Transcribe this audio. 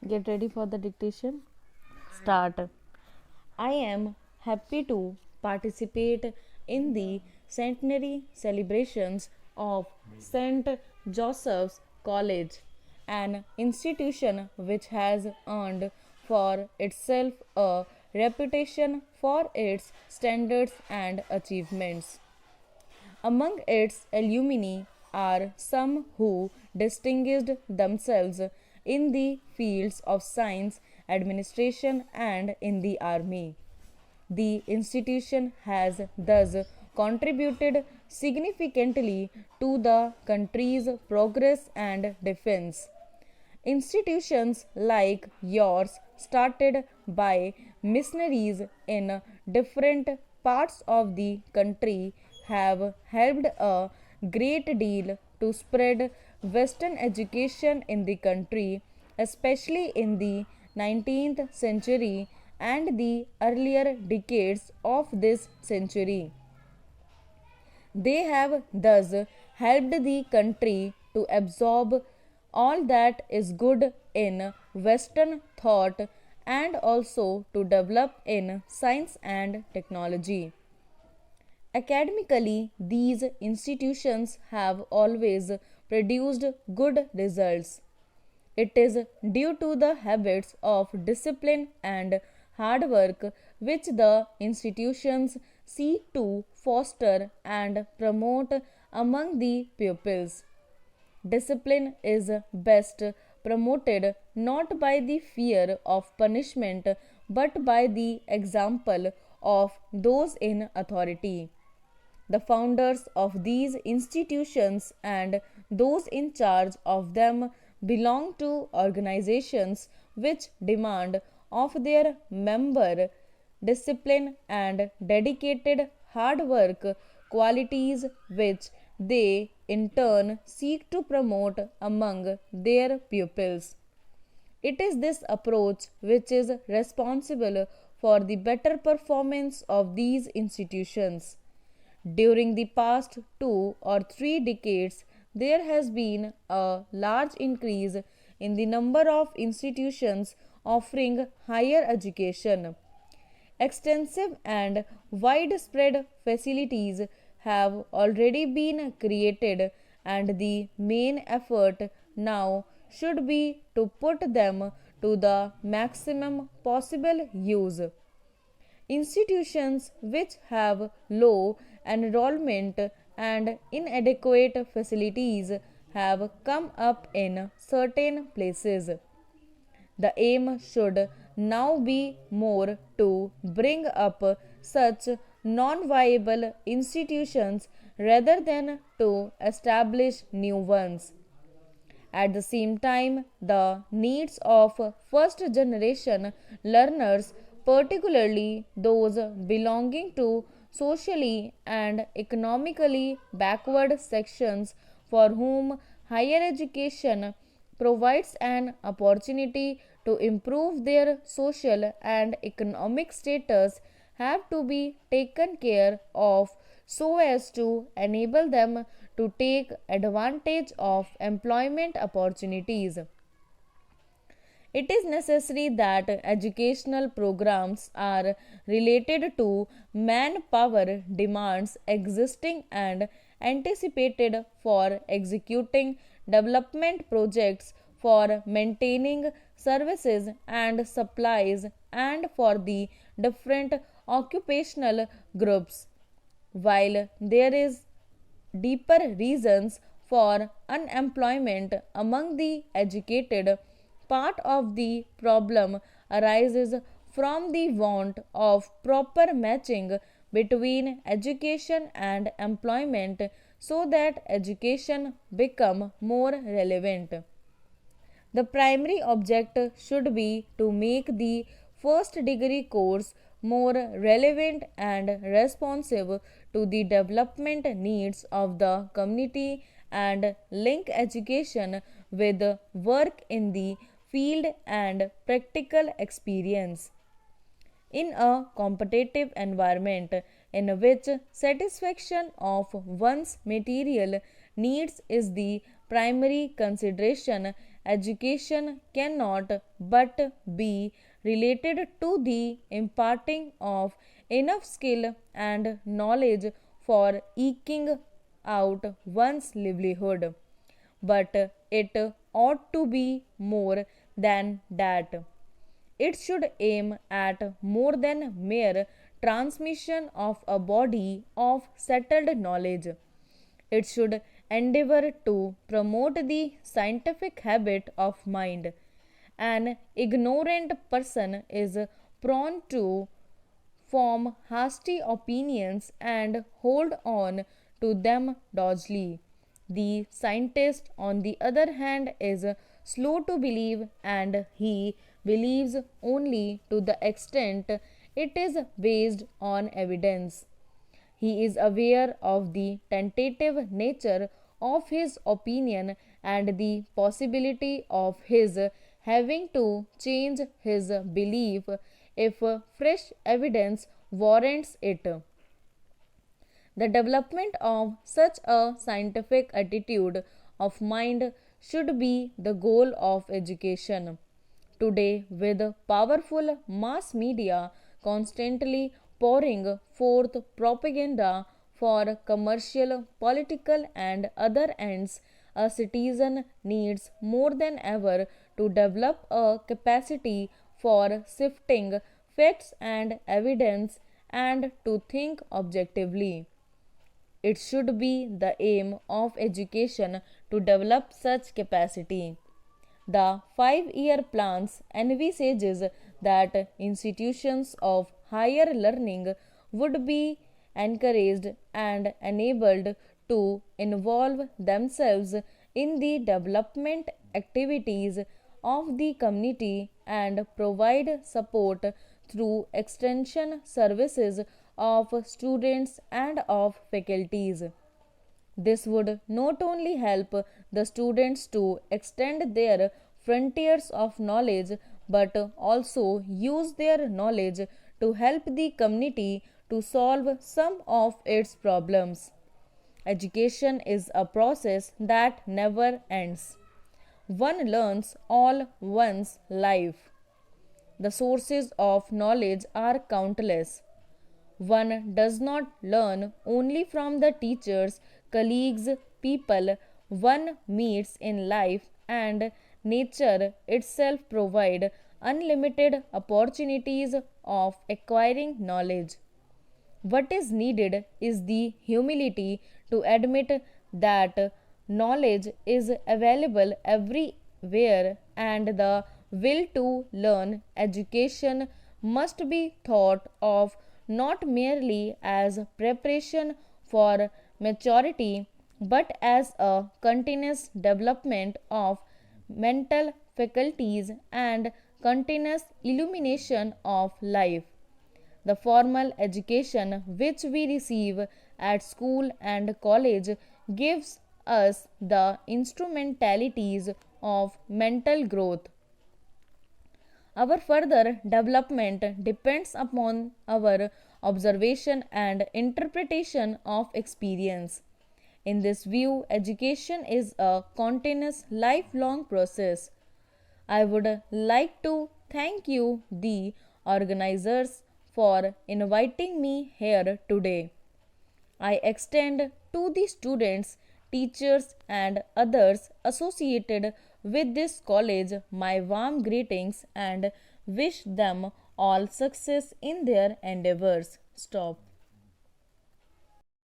Get ready for the dictation. Start. I am happy to participate in the centenary celebrations of St. Joseph's College, an institution which has earned for itself a reputation for its standards and achievements. Among its alumni are some who distinguished themselves in the fields of science, administration, and in the army. The institution has thus contributed significantly to the country's progress and defense. Institutions like yours, started by missionaries in different parts of the country, have helped a great deal to spread Western education in the country, especially in the 19th century and the earlier decades of this century. They have thus helped the country to absorb all that is good in Western thought and also to develop in science and technology. Academically, these institutions have always produced good results. It is due to the habits of discipline and hard work which the institutions seek to foster and promote among the pupils. Discipline is best promoted not by the fear of punishment but by the example of those in authority. The founders of these institutions and those in charge of them belong to organizations which demand of their member discipline and dedicated hard work, qualities which they in turn seek to promote among their pupils. It is this approach which is responsible for the better performance of these institutions. During the past 2 or 3 decades, there has been a large increase in the number of institutions offering higher education. Extensive and widespread facilities have already been created, and the main effort now should be to put them to the maximum possible use. Institutions which have low enrollment and inadequate facilities have come up in certain places. The aim should now be more to bring up such non viable institutions rather than to establish new ones. At the same time, the needs of first generation learners, particularly those belonging to socially and economically backward sections for whom higher education provides an opportunity to improve their social and economic status, have to be taken care of so as to enable them to take advantage of employment opportunities. It is necessary that educational programs are related to manpower demands existing and anticipated for executing development projects, for maintaining services and supplies, and for the different occupational groups. While there is deeper reasons for unemployment among the educated, part of the problem arises from the want of proper matching between education and employment so that education become more relevant. The primary object should be to make the first degree course more relevant and responsive to the development needs of the community and link education with work in the field and practical experience. In a competitive environment in which satisfaction of one's material needs is the primary consideration, education cannot but be related to the imparting of enough skill and knowledge for eking out one's livelihood. But it ought to be more than that. It should aim at more than mere transmission of a body of settled knowledge. It should endeavor to promote the scientific habit of mind. An ignorant person is prone to form hasty opinions and hold on to them doggedly. The scientist, on the other hand, is slow to believe, and he believes only to the extent it is based on evidence. He is aware of the tentative nature of his opinion and the possibility of his having to change his belief if fresh evidence warrants it. The development of such a scientific attitude of mind should be the goal of education. Today, with powerful mass media constantly pouring forth propaganda for commercial, political, and other ends, a citizen needs more than ever to develop a capacity for sifting facts and evidence and to think objectively. It should be the aim of education to develop such capacity. The 5-year plans envisages that institutions of higher learning would be encouraged and enabled to involve themselves in the development activities of the community and provide support through extension services of students and of faculties. This would not only help the students to extend their frontiers of knowledge but also use their knowledge to help the community to solve some of its problems. Education is a process that never ends. One learns all one's life. The sources of knowledge are countless. One does not learn only from the teachers, colleagues, people one meets in life, and nature itself provide unlimited opportunities of acquiring knowledge. What is needed is the humility to admit that knowledge is available everywhere and the will to learn. Education must be thought of not merely as preparation for maturity but as a continuous development of mental faculties and continuous illumination of life. The formal education which we receive at school and college gives us the instrumentalities of mental growth. Our further development depends upon our observation and interpretation of experience. In this view, education is a continuous lifelong process. I would like to thank you, the organizers, for inviting me here today. I extend to the students, teachers, and others associated with this college my warm greetings and wish them all success in their endeavors. Stop.